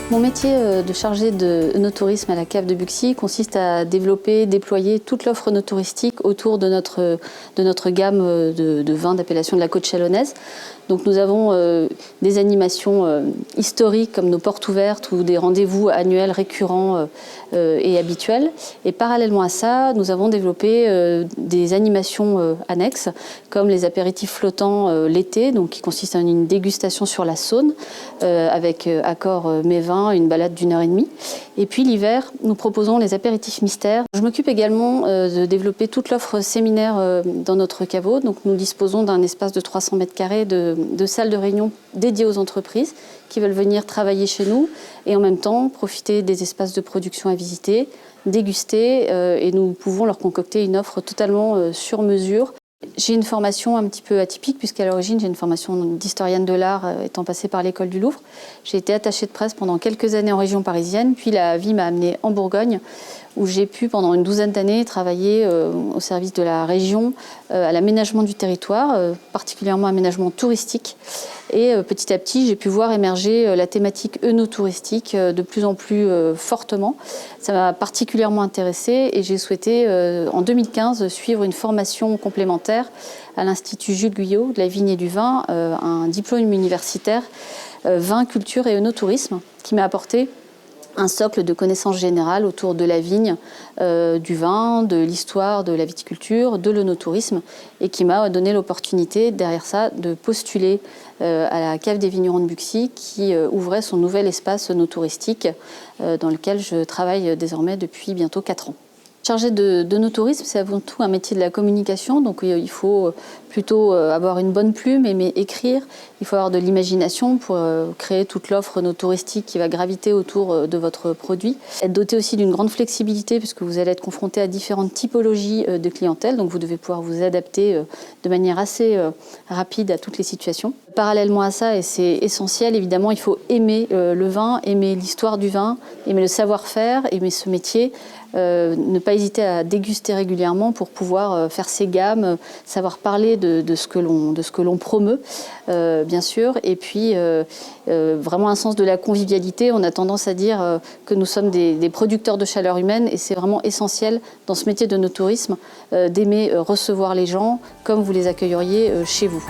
Mon métier de chargé de œnotourisme à la cave de Buxy consiste à développer, déployer toute l'offre œnotouristique autour de notre gamme de vins d'appellation de la côte chalonnaise. Donc nous avons des animations historiques comme nos portes ouvertes ou des rendez-vous annuels récurrents et habituels. Et parallèlement à ça, nous avons développé des animations annexes comme les apéritifs flottants l'été, donc qui consistent en une dégustation sur la Saône avec accord mets vins, une balade d'1h30. Et puis l'hiver, nous proposons les apéritifs mystères. Je m'occupe également de développer toute l'offre séminaire dans notre caveau. Donc nous disposons d'un espace de 300 mètres carrés de salles de réunion dédiées aux entreprises qui veulent venir travailler chez nous et en même temps profiter des espaces de production à visiter, déguster et nous pouvons leur concocter une offre totalement sur mesure. J'ai une formation un petit peu atypique puisqu'à l'origine j'ai une formation d'historienne de l'art étant passée par l'école du Louvre. J'ai été attachée de presse pendant quelques années en région parisienne, puis la vie m'a amenée en Bourgogne où j'ai pu pendant une douzaine d'années travailler au service de la région à l'aménagement du territoire, particulièrement aménagement touristique. Et petit à petit, j'ai pu voir émerger la thématique œnotouristique de plus en plus fortement. Ça m'a particulièrement intéressée et j'ai souhaité en 2015 suivre une formation complémentaire à l'Institut Jules Guyot de la vigne et du vin, un diplôme universitaire vin, culture et œnotourisme qui m'a apporté un socle de connaissances générales autour de la vigne, du vin, de l'histoire, de la viticulture, de l'œnotourisme et qui m'a donné l'opportunité derrière ça de postuler à la cave des vignerons de Buxy qui ouvrait son nouvel espace œnotouristique dans lequel je travaille désormais depuis bientôt 4 ans. Chargé d'œnotourisme, c'est avant tout un métier de la communication, donc il faut plutôt avoir une bonne plume, aimer écrire, il faut avoir de l'imagination pour créer toute l'offre œnotouristique qui va graviter autour de votre produit. Être doté aussi d'une grande flexibilité puisque vous allez être confronté à différentes typologies de clientèle, donc vous devez pouvoir vous adapter de manière assez rapide à toutes les situations. Parallèlement à ça, et c'est essentiel, évidemment, il faut aimer le vin, aimer l'histoire du vin, aimer le savoir-faire, aimer ce métier, ne pas hésiter à déguster régulièrement pour pouvoir faire ses gammes, savoir parler de ce que l'on promeut, bien sûr, et puis vraiment un sens de la convivialité. On a tendance à dire que nous sommes des producteurs de chaleur humaine et c'est vraiment essentiel dans ce métier de œnotourisme d'aimer recevoir les gens comme vous les accueilleriez chez vous.